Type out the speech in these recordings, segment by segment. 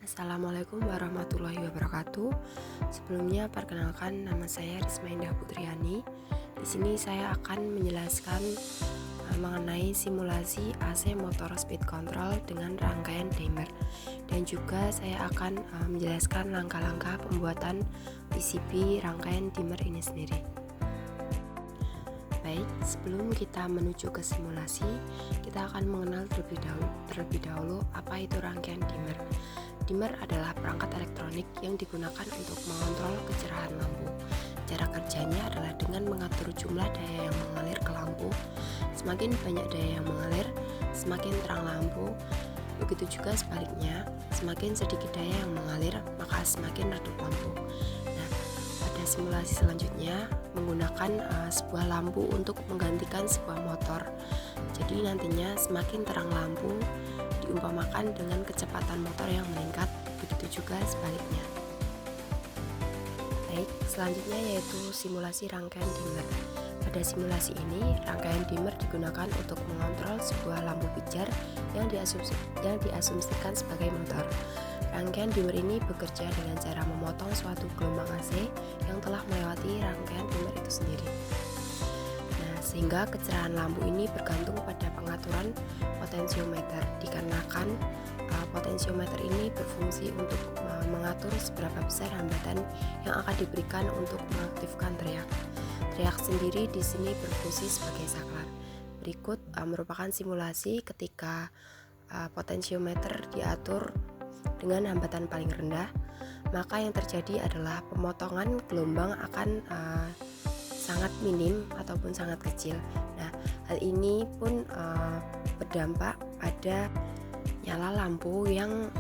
Assalamualaikum warahmatullahi wabarakatuh. Sebelumnya perkenalkan, nama saya Risma Indah Putriani. Di sini saya akan menjelaskan mengenai simulasi AC motor speed control dengan rangkaian dimmer, dan juga saya akan menjelaskan langkah-langkah pembuatan PCB rangkaian dimmer ini sendiri. Baik, sebelum kita menuju ke simulasi, kita akan mengenal terlebih dahulu apa itu rangkaian dimmer. Dimmer adalah perangkat elektronik yang digunakan untuk mengontrol kecerahan lampu. Cara kerjanya adalah dengan mengatur jumlah daya yang mengalir ke lampu. Semakin banyak daya yang mengalir, semakin terang lampu. Begitu juga sebaliknya, semakin sedikit daya yang mengalir, maka semakin redup lampu. Nah, pada simulasi selanjutnya menggunakan sebuah lampu untuk menggantikan sebuah motor. Jadi nantinya semakin terang lampu diumpamakan dengan kecepatan motor yang meningkat, begitu juga sebaliknya. Baik, selanjutnya yaitu simulasi rangkaian dimmer. Pada simulasi ini, rangkaian dimmer digunakan untuk mengontrol sebuah lampu pijar yang diasumsikan sebagai motor. Rangkaian dimmer ini bekerja dengan cara memotong suatu gelombang AC yang telah melewati rangkaian dimmer itu sendiri. Sehingga kecerahan lampu ini bergantung pada pengaturan potensiometer, dikarenakan potensiometer ini berfungsi untuk mengatur seberapa besar hambatan yang akan diberikan untuk mengaktifkan teriak. Teriak sendiri di sini berfungsi sebagai saklar. Berikut merupakan simulasi ketika potensiometer diatur dengan hambatan paling rendah, maka yang terjadi adalah pemotongan gelombang akan sangat minim ataupun sangat kecil. Nah, hal ini pun berdampak pada nyala lampu yang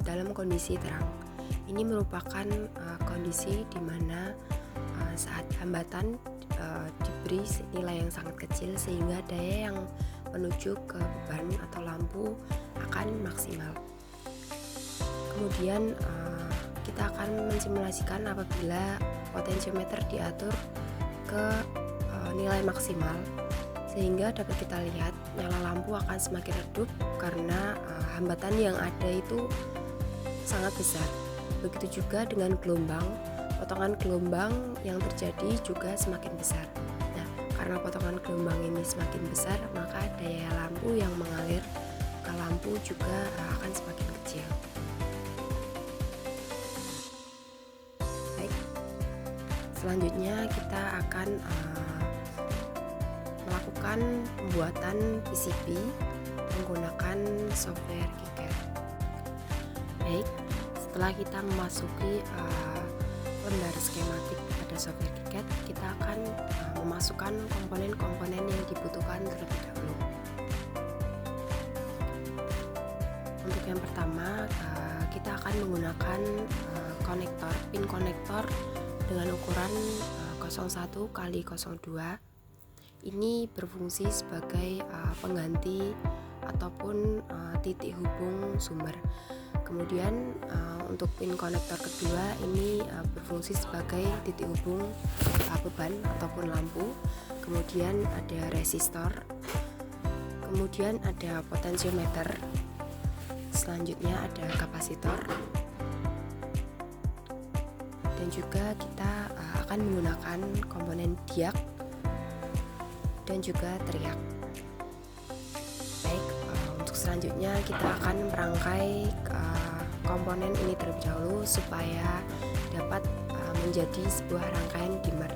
dalam kondisi terang. Ini merupakan kondisi di mana saat hambatan diberi nilai yang sangat kecil, sehingga daya yang menuju ke beban atau lampu akan maksimal. Kemudian kita akan mensimulasikan apabila potensiometer diatur ke nilai maksimal, sehingga dapat kita lihat nyala lampu akan semakin redup karena hambatan yang ada itu sangat besar. Begitu juga dengan gelombang, potongan gelombang yang terjadi juga semakin besar. Nah, karena potongan gelombang ini semakin besar, maka daya lampu yang mengalir ke lampu juga akan semakin kecil. Selanjutnya kita akan melakukan pembuatan PCB menggunakan software KiCad. Baik, setelah kita memasuki lembar skematik pada software KiCad, kita akan memasukkan komponen-komponen yang dibutuhkan terlebih dahulu. Untuk yang pertama, kita akan menggunakan pin konektor dengan ukuran 01 x 02. Ini berfungsi sebagai pengganti ataupun titik hubung sumber. Kemudian untuk pin konektor kedua ini berfungsi sebagai titik hubung beban ataupun lampu. Kemudian ada resistor. Kemudian ada potensiometer. Selanjutnya ada kapasitor. Dan juga kita akan menggunakan komponen diag dan juga teriak. Baik, untuk selanjutnya kita akan merangkai komponen ini terlebih dahulu supaya dapat menjadi sebuah rangkaian dimmer.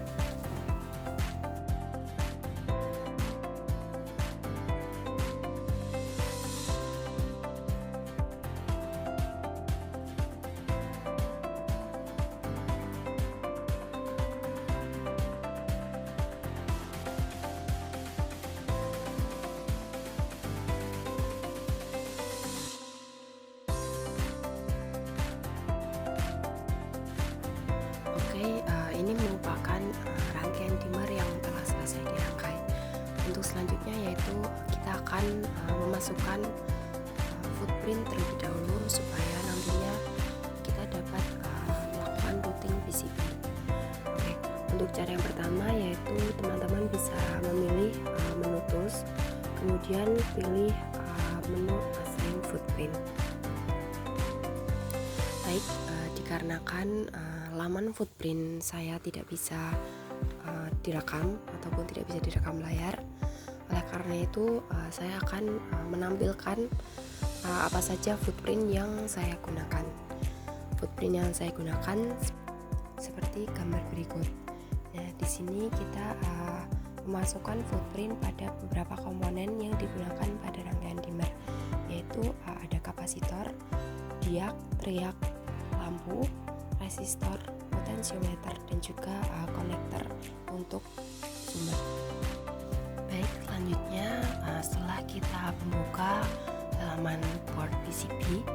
Ini merupakan rangkaian dimmer yang telah selesai dirangkai. Untuk selanjutnya yaitu kita akan memasukkan footprint terlebih dahulu supaya nantinya kita dapat melakukan routing PCB. Oke, untuk cara yang pertama yaitu teman-teman bisa memilih menu tools, kemudian pilih menu assign footprint. Baik, dikarenakan laman footprint saya tidak bisa direkam ataupun tidak bisa direkam layar. Oleh karena itu, saya akan menampilkan apa saja footprint yang saya gunakan. Footprint yang saya gunakan seperti gambar berikut. Nah, di sini kita memasukkan footprint pada beberapa komponen yang digunakan pada rangkaian dimmer, yaitu ada kapasitor, diak, triak, lampu, resistor, potensiometer, dan juga konektor untuk sumber. Baik, selanjutnya setelah kita membuka halaman board PCB,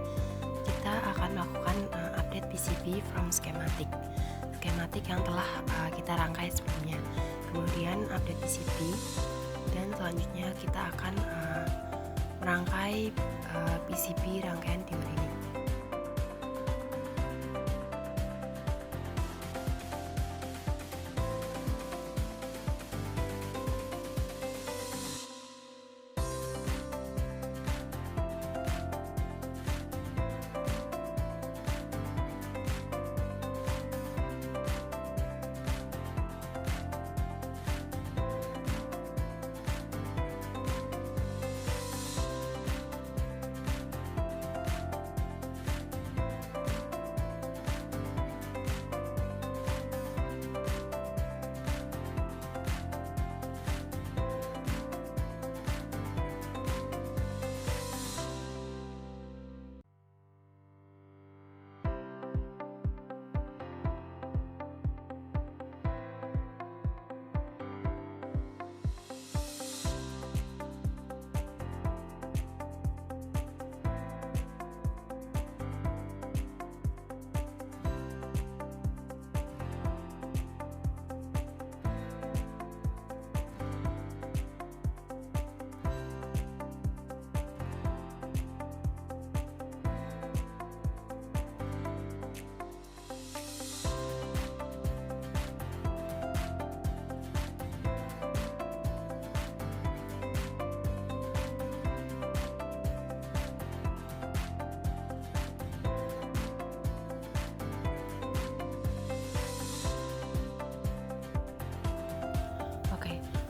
kita akan melakukan update PCB from schematic yang telah kita rangkai sebelumnya. Kemudian update PCB, dan selanjutnya kita akan merangkai PCB rangkaian dimmer ini.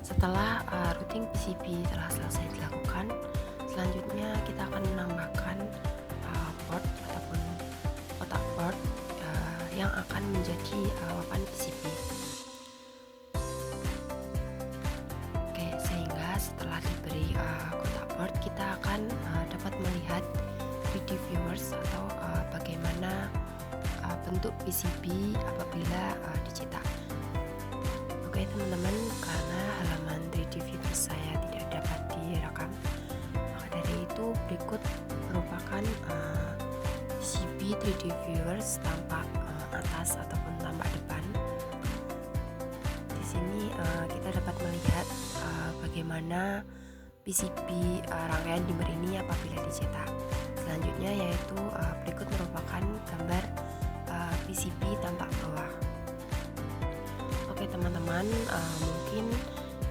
Setelah routing PCB telah selesai dilakukan, selanjutnya kita akan menambahkan port ataupun kotak port yang akan menjadi papan PCB. Oke, sehingga setelah diberi kotak port, kita akan dapat melihat 3D viewers atau bagaimana bentuk PCB apabila dicetak. Oke teman-teman, karena halaman 3D viewers saya tidak dapat direkam, maka dari itu berikut merupakan PCB 3D viewers tampak atas ataupun tampak depan. Di sini kita dapat melihat bagaimana PCB rangkaian dimmer ini apabila dicetak. Selanjutnya yaitu berikut merupakan gambar PCB tampak bawah. Oke teman-teman, mungkin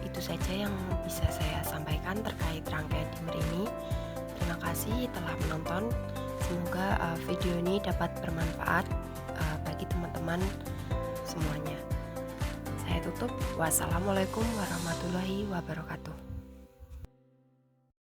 itu saja yang bisa saya sampaikan terkait rangkaian dimmer ini. Terima kasih telah menonton. Semoga video ini dapat bermanfaat bagi teman-teman semuanya. Saya tutup. Wassalamualaikum warahmatullahi wabarakatuh.